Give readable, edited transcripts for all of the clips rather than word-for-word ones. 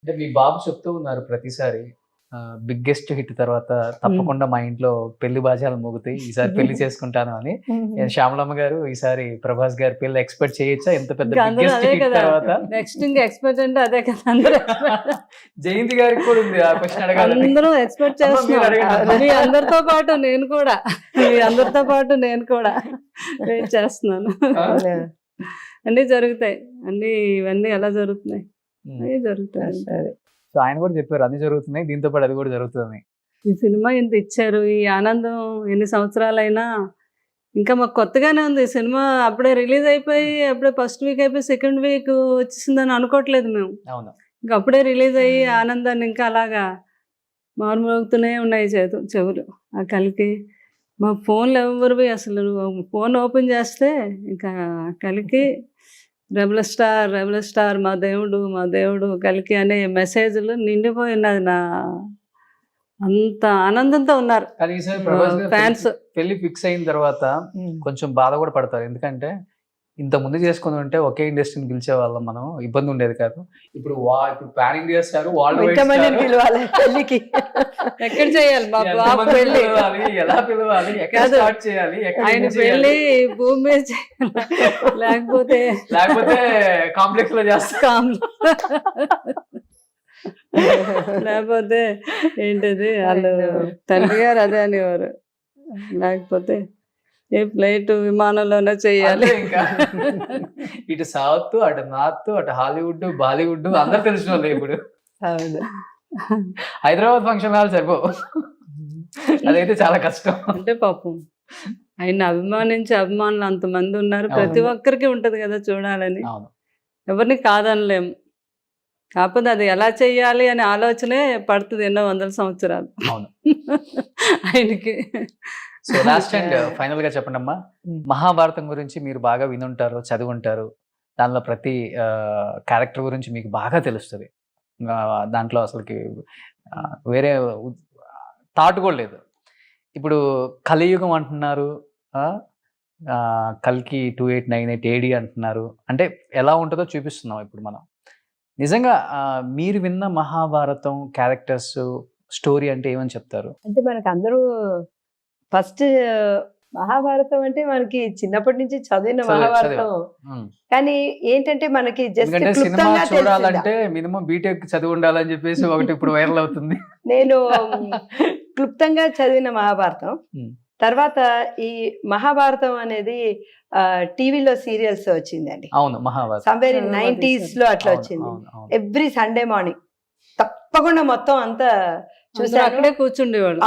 అంటే మీ బాబు చెప్తూ ఉన్నారు ప్రతిసారి బిగ్గెస్ట్ హిట్ తర్వాత తప్పకుండా మా ఇంట్లో పెళ్లి బాజాలు మోగుతాయి, ఈసారి పెళ్లి చేసుకుంటాను అని. శ్యామలమ్మ గారు ఈసారి ప్రభాస్ గారి పెళ్లి ఎక్స్పెక్ట్ చేయొచ్చా? ఎంత పెద్ద బిగ్గెస్ట్ హిట్ తర్వాత నెక్స్ట్ ఇంకా ఎక్స్పెక్ట్ అంటే అదే కదా, అందరూ జయంతి గారికి కూడా ఉంది ఆ క్వశ్చన్ అడగాలి. అందరూ ఎక్స్పెక్ట్ చేస్తున్నారు. మీ అందరితో పాటు నేను కూడా వెయిట్ చేస్తున్నాను. అన్ని జరుగుతాయి, ఇవన్నీ ఎలా జరుగుతున్నాయి, అవి జరుగుతాయి. సరే. సో ఆయన కూడా చెప్పారు అన్ని జరుగుతున్నాయి, దీంతో పాటు అది కూడా జరుగుతుంది. ఈ సినిమా ఇంత ఇచ్చారు, ఈ ఆనందం ఎన్ని సంవత్సరాలైనా ఇంకా మాకు కొత్తగానే ఉంది. ఈ సినిమా అప్పుడే రిలీజ్ అయిపోయి అప్పుడే ఫస్ట్ వీక్ అయిపోయి సెకండ్ వీక్ వచ్చేసిందని అనుకోవట్లేదు మేము. అవును, ఇంకా అప్పుడే రిలీజ్ అయ్యి ఆనందాన్ని ఇంకా అలాగా మారుమోగుతూనే ఉన్నాయి చెవులు. ఆ కలికి మా ఫోన్లు ఎవరివి అసలు, ఫోన్ ఓపెన్ చేస్తే ఇంకా కలికి రెబల్ స్టార్ మా దేవుడు కలికి అనే మెసేజ్లు నిండిపోయినది. నా అంత ఆనందంతో ఉన్నారు కానీ ఈసారి ప్రభాస్ గారు ఫ్యాన్స్. పెళ్లి ఫిక్స్ అయిన తర్వాత కొంచెం బాధ కూడా పడతారు, ఎందుకంటే ఇంత ముందు చేసుకుని ఉంటే ఒకే ఇండస్ట్రీని పిలిచే వాళ్ళం, మనం ఇబ్బంది ఉండేది కాదు. ఇప్పుడు పాన్ ఇండియా స్టార్ వాళ్ళు పెళ్లికి ఎక్కడ చేయాలి బాబు పెళ్లి, ఎలా పిలవాలి, ఎక్కడ స్టార్ట్ చేయాలి, ఆయన పెళ్లి భూమి మీద చేయాలి, లేకపోతే కాంప్లెక్స్ లో చేస్తాం, లేకపోతే ఏంటది వాళ్ళు తండ్రి గారు అదే అనేవారు, లేకపోతే ఏ ఫ్లైట్ విమానంలోనే చెయ్యాలి. ఇంకా ఇటు సౌత్, అటు నార్త్, అటు హాలీవుడ్, బాలీవుడ్ అందరు తెలిసిన వాళ్ళు. ఇప్పుడు హైదరాబాద్ ఫంక్షన్ హాల్ సరిపోవు, అదైతే చాలా కష్టం. అంటే పాపం ఆయన అభిమానించే అభిమానులు అంతమంది ఉన్నారు, ప్రతి ఒక్కరికి ఉంటది కదా చూడాలని, ఎవరిని కాదనలేము. కాకపోతే అది ఎలా చెయ్యాలి అనే ఆలోచనే పడుతుంది ఎన్నో వందల సంవత్సరాలు ఆయనకి. సో లాస్ట్ అండ్ ఫైనల్ గా చెప్పండి అమ్మా, మహాభారతం గురించి మీరు బాగా వినుంటారు, చదివుంటారు, దానిలో ప్రతి క్యారెక్టర్ గురించి మీకు బాగా తెలుస్తుంది, దాంట్లో అసలుకి వేరే థాట్ కూడా లేదు. ఇప్పుడు కలియుగం అంటున్నారు, కల్కి 2898 AD అంటున్నారు, అంటే ఎలా ఉంటుందో చూపిస్తున్నాం ఇప్పుడు మనం. నిజంగా మీరు విన్న మహాభారతం క్యారెక్టర్స్ స్టోరీ అంటే ఏమని చెప్తారు? అంటే మనకు అందరూ ఫస్ట్ మహాభారతం అంటే మనకి చిన్నప్పటి నుంచి చదివిన మహాభారతం, కానీ ఏంటంటే మనకి జస్ట్ సినిమా చూడాలంటే మినిమం బీటెక్ చదివి ఉండాలని చెప్పేసి ఒకటి ఇప్పుడు వైరల్ అవుతుంది. నేను క్లుప్తంగా చదివిన మహాభారతం, తర్వాత ఈ మహాభారతం అనేది టీవీలో సీరియల్స్ వచ్చిందండి. అవును, మహాభారతం సమ్వేర్ ఇన్ 90s లో అట్లా వచ్చింది. ఎవ్రీ సండే మార్నింగ్ తప్పకుండా మొత్తం అంతా చూసాను. అక్కడే కూర్చుండేవాళ్ళు.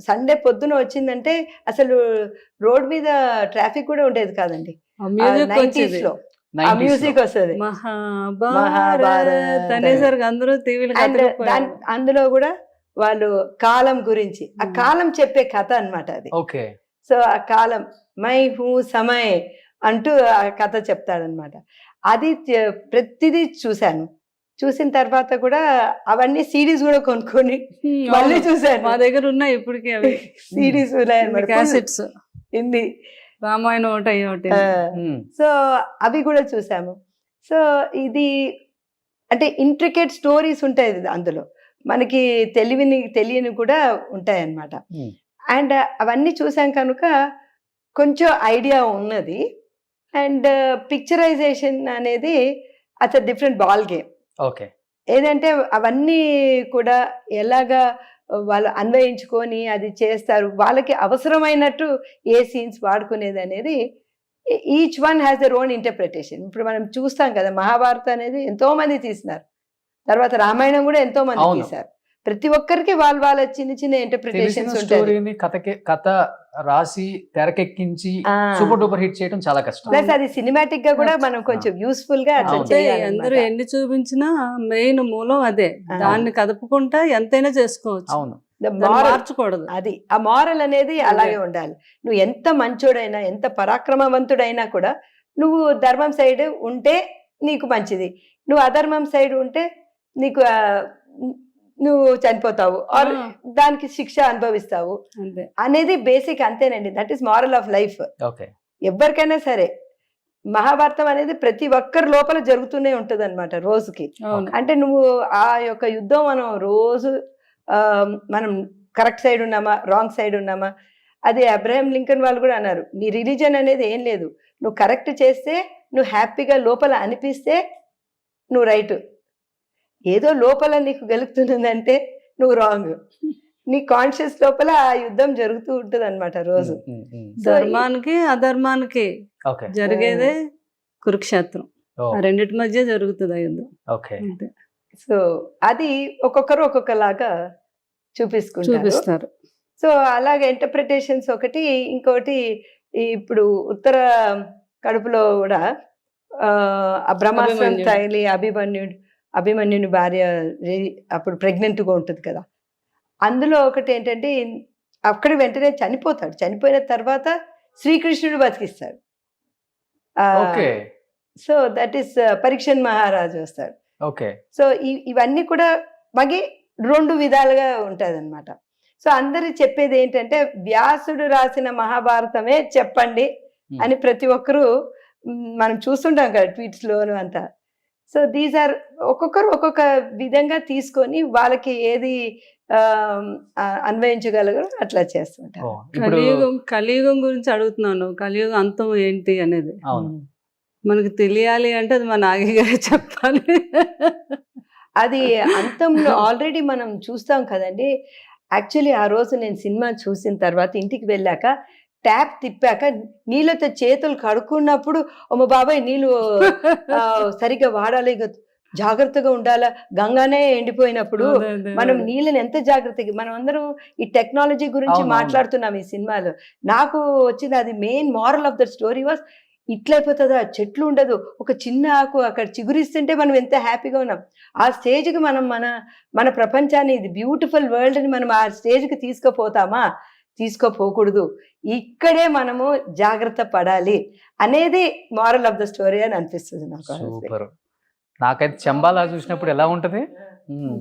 సండే పొద్దున వచ్చిందంటే అసలు రోడ్ మీద ట్రాఫిక్ కూడా ఉండేది కాదండి. 90s లో ఆ మ్యూజిక్ వస్తుంది, అందులో కూడా వాళ్ళు కాలం గురించి, ఆ కాలం చెప్పే కథ అన్నమాట అది. ఓకే. సో ఆ కాలం మై హూ సమయ్ అంటూ ఆ కథ చెప్తాడనమాట. అది ప్రతిదీ చూశాను. చూసిన తర్వాత కూడా అవన్నీ సిడీస్ కూడా కొనుక్కొని మళ్ళీ చూసాను. మా దగ్గర ఉన్నాయి ఇప్పటికీ అవి సిడీస్ క్యాసెట్స్, హిందీ రామాయణం ఒకటి. సో అవి కూడా చూసాము. సో ఇది అంటే ఇంట్రికేట్ స్టోరీస్ ఉంటాయి అందులో, మనకి తెలియని కూడా ఉంటాయి అన్నమాట. అండ్ అవన్నీ చూసాం కనుక కొంచెం ఐడియా ఉన్నది. అండ్ పిక్చరైజేషన్ అనేది అట్స్ డిఫరెంట్ బాల్ గేమ్. ఓకే. ఏదంటే అవన్నీ కూడా ఎలాగా వాళ్ళు అన్వయించుకొని అది చేస్తారు, వాళ్ళకి అవసరమైనట్టు ఏ సీన్స్ వాడుకునేది అనేది each one has their own interpretation. ఇప్పుడు మనం చూస్తాం కదా, మహాభారతం అనేది ఎంతో మంది తీసినారు, తర్వాత రామాయణం కూడా ఎంతో మంది తీశారు. ప్రతి ఒక్కరికి వాళ్ళ చిన్న చిన్న ఇంటర్ప్రిటేషన్స్ ఉంటాయి. కథ రాసి తెరకెక్కించి సూపర్ డూపర్ హిట్ చేయడం చాలా కష్టం. ప్లస్ అది సినిమాటిక్ గా కూడా మనం కొంచెం యూస్ఫుల్ గా అందరూ ఎన్ని చూపించినా మెయిన్ మూలం అదే, దాన్ని కదుపుకుంటా ఎంతైనా చేసుకోవచ్చు. అవును, మార్చకూడదు. అది ఆ మారల్ అనేది అలాగే ఉండాలి. నువ్వు ఎంత మంచోడైనా, ఎంత పరాక్రమవంతుడైనా కూడా నువ్వు ధర్మం సైడ్ ఉంటే నీకు మంచిది, నువ్వు అధర్మం సైడ్ ఉంటే నీకు నువ్వు చనిపోతావు, దానికి శిక్ష అనుభవిస్తావు అనేది బేసిక్, అంతేనండి. That is moral of life. ఎవరికైనా సరే మహాభారతం అనేది ప్రతి ఒక్కరి లోపల జరుగుతూనే ఉంటది అనమాట రోజుకి. అవును. అంటే నువ్వు ఆ యొక్క యుద్ధం మనం రోజు మనం కరెక్ట్ సైడ్ ఉన్నామా రాంగ్ సైడ్ ఉన్నామా, అది అబ్రహాం లింకన్ వాళ్ళు కూడా అన్నారు, నీ రిలీజన్ అనేది ఏం లేదు, నువ్వు కరెక్ట్ చేస్తే నువ్వు హ్యాపీగా లోపల అనిపిస్తే నువ్వు రైట్, ఏదో లోపల నీకు గెలుపుతున్నదంటే నువ్వు రాంగ్. నీ కాన్షియస్ లోపల ఆ యుద్ధం జరుగుతూ ఉంటుంది అనమాట రోజు. ధర్మానికి అధర్మానికి ఓకే జరిగేదే కురుక్షేత్రం. ఓ, ఆ రెండిటి మధ్య జరుగుతుంది ఆ యుద్ధం. ఓకే అంతే. సో అది ఒక్కొక్కరు ఒక్కొక్కలాగా చూపిస్తారు. సో అలాగే ఇంటర్ప్రిటేషన్స్ ఒకటి, ఇంకొకటి ఇప్పుడు ఉత్తర కడుపులో కూడా ఆ బ్రహ్మాస్త్రం అభిమన్యుడు. తగిలి అభిమన్యుని భార్య అప్పుడు ప్రెగ్నెంట్గా ఉంటుంది కదా, అందులో ఒకటి ఏంటంటే అక్కడ వెంటనే చనిపోతాడు, చనిపోయిన తర్వాత శ్రీకృష్ణుడు బతికిస్తాడు. ఓకే సో దట్ ఈస్ పరీక్షన్ మహారాజు వస్తాడు. ఓకే సో ఇవన్నీ కూడా మగి 2 విధాలుగా ఉంటుంది అనమాట. సో అందరు చెప్పేది ఏంటంటే వ్యాసుడు రాసిన మహాభారతమే చెప్పండి అని ప్రతి ఒక్కరు మనం చూస్తుంటాం కదా ట్వీట్స్ లోను అంతా. సో దీస్ ఆర్ ఒక్కొక్కరు ఒక్కొక్క విధంగా తీసుకొని వాళ్ళకి ఏది అన్వయించగలగరు అట్లా చేస్తుంటారు. ఓ, ఇప్పుడు కలియుగం గురించి అడుగుతున్నాను. కలియుగం అంతం ఏంటి అనేది అవును మనకు తెలియాలి అంటే అది మా నాగి గారే చెప్పాలి. అది అంతంలో ఆల్రెడీ మనం చూస్తాం కదండి. యాక్చువల్లీ ఆ రోజు నేను సినిమా చూసిన తర్వాత ఇంటికి వెళ్ళాక ట్యాప్ తిప్పాక నీళ్ళతో చేతులు కడుక్కున్నప్పుడు అమ్మ బాబాయ్ నీళ్ళు సరిగ్గా వాడాలి, జాగ్రత్తగా ఉండాలా, గంగానే ఎండిపోయినప్పుడు మనం నీళ్ళని ఎంత జాగ్రత్తగా, మనం అందరం ఈ టెక్నాలజీ గురించి అవును. మాట్లాడుతున్నాం ఈ సినిమాలో. నాకు వచ్చింది అది main moral of the story was ఇట్లయిపోతుందా, చెట్లు ఉండదు, ఒక చిన్న ఆకు అక్కడ చిగురిస్తుంటే మనం ఎంత హ్యాపీగా ఉన్నాం. ఆ స్టేజ్కి మనం మన ప్రపంచాన్ని, ఇది బ్యూటిఫుల్ వరల్డ్ని మనం ఆ స్టేజ్కి తీసుకుపోతామా, తీసుకోపోకూడదు, ఇక్కడే మనము జాగ్రత్త పడాలి అనేది మారల్ ఆఫ్ ద స్టోరీ అని అనిపిస్తుంది నాకు. సూపర్. నాకైతే చంబాలా చూసినప్పుడు ఎలా ఉంటది?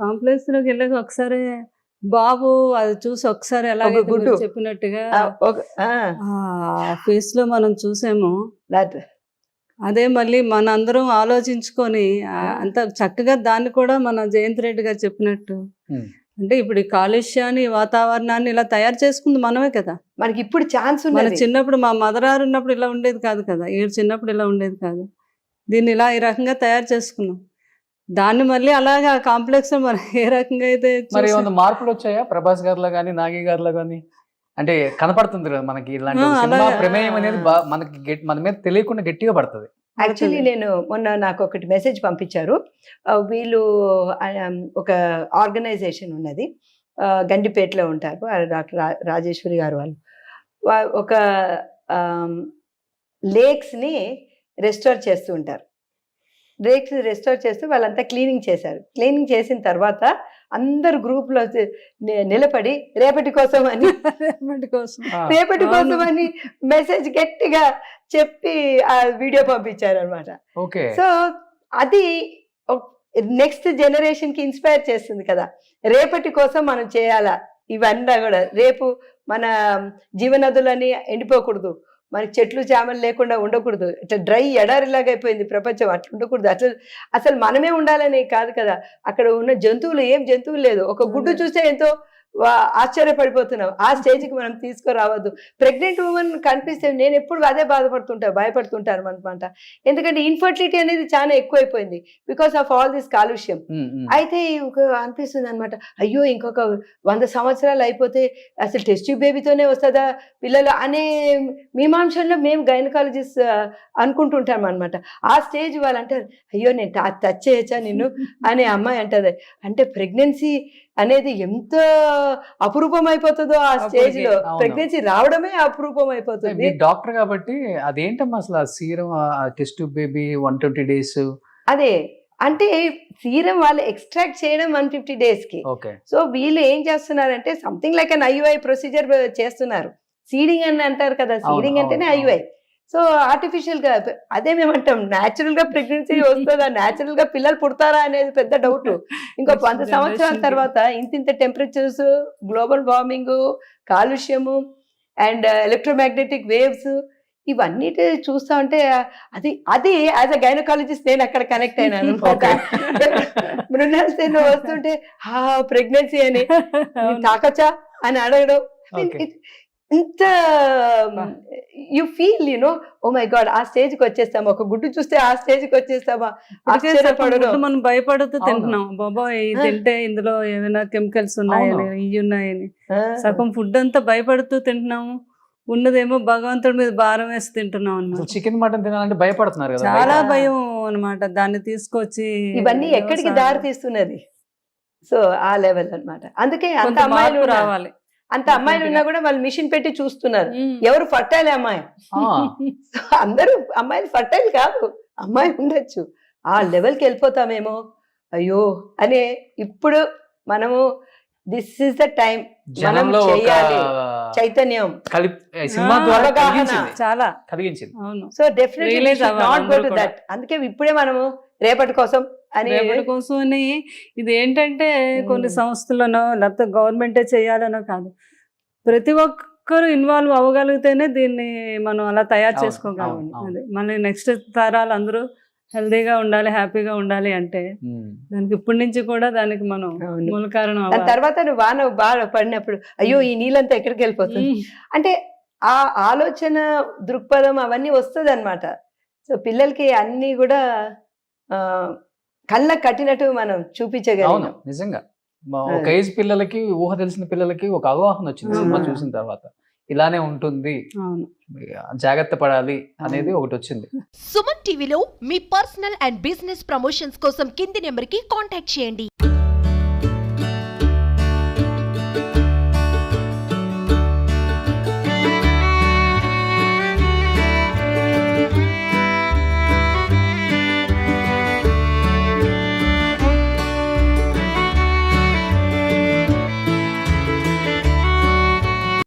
కాంప్లెక్స్ లోకి వెళ్ళాక ఒకసారి బాబు అది చూసి ఒకసారి ఎలాగైతే ఒక గుడ్డు. మీరు చెప్పినట్టుగా ఆ, ఫేస్ లో మనం చూసాము, that. అదే మళ్ళీ మనందరం ఆలోచించుకొని అంత చక్కగా దాన్ని కూడా మన జయంత్ రెడ్డి గారు చెప్పినట్టు Hmm. అంటే ఇప్పుడు ఈ కాలుష్యాన్ని, వాతావరణాన్ని ఇలా తయారు చేసుకుంది మనమే కదా. మనకి ఇప్పుడు ఛాన్స్ మన ఉన్నది. చిన్నప్పుడు మా మదరారు ఉన్నప్పుడు ఇలా ఉండేది కాదు కదా, ఏడు చిన్నప్పుడు ఇలా ఉండేది కాదు. దీన్ని ఇలా ఈ రకంగా తయారు చేసుకున్నాం. దాన్ని మళ్ళీ అలాగా కాంప్లెక్స్ లో మనం ఏ రకంగా అయితే మరి చూసాం. ఏమైనా మార్పులు వచ్చాయా ప్రభాస్ గారిలో కానీ నాగి గారిలో కానీ? అంటే కనపడుతుంది కదా మనకి ఇలాంటి ఒక సినిమా అలాగే. ప్రమేయం అనేది మనకి మన మీద తెలియకుండా గట్టిగా పడుతుంది. యాక్చువల్లీ నేను మొన్న నాకు ఒకటి మెసేజ్ పంపించారు. వీళ్ళు ఒక ఆర్గనైజేషన్ ఉన్నది, గండిపేటలో ఉంటారు, డాక్టర్ రాజేశ్వరి గారు వాళ్ళు. ఒక లేక్స్ని రెస్టోర్ చేస్తూ ఉంటారు. లేక్స్ రెస్టోర్ చేస్తూ వాళ్ళంతా క్లీనింగ్ చేశారు. క్లీనింగ్ చేసిన తర్వాత అందరు గ్రూప్లో నిలబడి రేపటి కోసం అని రేపటి కోసం అని మెసేజ్ గట్టిగా చెప్పి ఆ వీడియో పంపించారు అనమాట. ఓకే. సో అది నెక్స్ట్ జనరేషన్ కి ఇన్స్పైర్ చేస్తుంది కదా, రేపటి కోసం మనం చేయాలా ఇవన్నీ కూడా. రేపు మన జీవనదులని ఎండిపోకూడదు, మనకి చెట్లు చేమలు లేకుండా ఉండకూడదు, ఇట్లా డ్రై ఎడారిలాగా అయిపోయింది ప్రపంచం, అట్లా ఉండకూడదు. అట్లా అసలు మనమే ఉండాలని కాదు కదా, అక్కడ ఉన్న జంతువులు ఏం జంతువులు లేదు, ఒక గుడ్డు చూస్తే ఎంతో ఆశ్చర్యపడిపోతున్నాం. ఆ స్టేజ్కి మనం తీసుకురావద్దు. ప్రెగ్నెంట్ ఉమెన్ కనిపిస్తే నేను ఎప్పుడు అదే భయపడుతుంటాను అనమాట. ఎందుకంటే ఇన్ఫర్టిలిటీ అనేది చాలా ఎక్కువైపోయింది బికాస్ ఆఫ్ ఆల్ దిస్ కాలుష్యం. అయితే అనిపిస్తుంది అనమాట, అయ్యో ఇంకొక 100 సంవత్సరాలు అయిపోతే అసలు టెస్ట్ ట్యూబ్ బేబీతోనే వస్తుందా పిల్లలు అనే మీమాంసంలో మేము గైనకాలజిస్ట్ అనుకుంటుంటాం అనమాట. ఆ స్టేజ్ వాళ్ళు అంటారు, అయ్యో నేను టచ్ చేయొచ్చా నిన్ను అనే అమ్మాయి అంటది. అంటే ప్రెగ్నెన్సీ అనేది ఎంత అపురూపం అయిపోతుందో ఆ స్టేజ్ లో, ప్రెగ్నెన్సీ రావడమే అపురూపం అయిపోతుంది. డాక్టర్ కాబట్టి అదేంటమ్మా అసలు ఆ సీరం టెస్ట్ బేబీ 120 days? అదే అంటే సీరం వాళ్ళు ఎక్స్ట్రాక్ట్ చేయడం 150 days కి. ఓకే. సో వీళ్ళు ఏం చేస్తున్నారంటే something like an IUI procedure చేస్తున్నారు. సీడింగ్ అని అంటారు కదా, సీడింగ్ అంటేనే IUI. సో ఆర్టిఫిషియల్ గా అదే మేమంటాం, న్యాచురల్ గా ప్రెగ్నెన్సీ వస్తుందా, న్యాచురల్ గా పిల్లలు పుడతారా అనేది పెద్ద డౌట్. ఇంకో 100 సంవత్సరాల తర్వాత ఇంత టెంపరేచర్స్, గ్లోబల్ వార్మింగ్, కాలుష్యము అండ్ ఎలక్ట్రోమాగ్నెటిక్ వేవ్స్, ఇవన్నిటి చూస్తా ఉంటే అది యాజ్ అ గైనకాలజిస్ట్ నేను అక్కడ కనెక్ట్ అయినాను Okay. మృణాల్ సేన్ వస్తుంటే ప్రెగ్నెన్సీ అని తాకచ్చా అని అడగడం Okay. ఇంత you feel oh my God ఆ స్టేజ్ కి వచ్చేస్తామా, ఒక గుడ్డు చూస్తే ఆ స్టేజ్ కి వచ్చేస్తామా, ఆశ్చర్యపడడం. మనం భయపడుతూ అవును. తింటున్నాం, బాబా ఇది తింటే ఇందులో ఏమైనా కెమికల్స్ ఉన్నాయని ఇవి ఉన్నాయని సగం ఫుడ్ అంతా భయపడుతూ తింటున్నాము, ఉన్నదేమో భగవంతుడి మీద భారం వేసి తింటున్నాం అనమాట. చికెన్ మటన్ తినాలంటే భయపడుతున్నారు కదా చాలా బయట. భయం అన్నమాట. దాన్ని తీసుకొచ్చి ఇవన్నీ ఎక్కడికి దారి తీస్తున్నది. సో ఆ లెవెల్ అన్నమాట. అందుకే అంత కొంత అమ్మాయిలు మార్పు ఉన్నా- రావాలి. అంత అమ్మాయిలు ఉన్నా కూడా వాళ్ళు మిషన్ పెట్టి చూస్తున్నారు ఎవరు ఫర్టైల్ అమ్మాయి. ఆ, సో అందరూ అమ్మాయిలు ఫర్టైల్ కాదు, అమ్మాయి ఉండొచ్చు. ఆ లెవెల్కి వెళ్ళిపోతామేమో అయ్యో అనే ఇప్పుడు మనము దిస్ ఇస్ ద టైం మనం జనంలో ఒక చేయాలి. చైతన్యం సినిమా ద్వారా అవగాహన. కలిగించింది. చాలా కలిగించింది. అవును. సో డెఫినెట్లీ Realize అవ్వాలి నాట్ గో అందరూ టు కూడా. దట్. అందుకే ఇప్పుడే మనము రేపటి కోసం అని రేపటి కోసం అని ఇది ఏంటంటే కొన్ని సంస్థలనో లేకపోతే గవర్నమెంటే చేయాలనో కాదు, ప్రతి ఒక్కరు ఇన్వాల్వ్ అవ్వగలిగితేనే దీన్ని మనం అలా తయారు అవును, చేసుకోగలం. అవును, అవును. అదే మన నెక్స్ట్ తరాలు అందరూ హెల్దీగా ఉండాలి, హ్యాపీగా ఉండాలి అంటే ఉమ్. దానికి ఇప్పటి నుంచి కూడా దానికి మనం అవును. మూల కారణం దాని అవ్వాలి. తర్వాత నువ్వు వాన బాగా పడినప్పుడు అయ్యో ఈ నీళ్ళంతా ఎక్కడికి వెళ్ళిపోతుంది అంటే ఆ ఆలోచన దృక్పథం అవన్నీ వస్తుంది అనమాట. సో పిల్లలకి అన్ని కూడా కళ్ళ కట్టినట్టు మనం అవును, చూపించగలం. నిజంగా ఒక ఏజ్ పిల్లలకి, ఊహ తెలిసిన పిల్లలకి ఒక అవగాహన వచ్చింది సినిమా అవును. చూసిన తర్వాత. ఇలానే ఉంటుంది, అవును. జాగ్రత్త పడాలి అనేది ఒకటి వచ్చింది. సుమన్ టీవీలో మీ పర్సనల్ అండ్ బిజినెస్ ప్రమోషన్స్ కోసం కింది నెంబర్కి కాంటాక్ట్ చేయండి.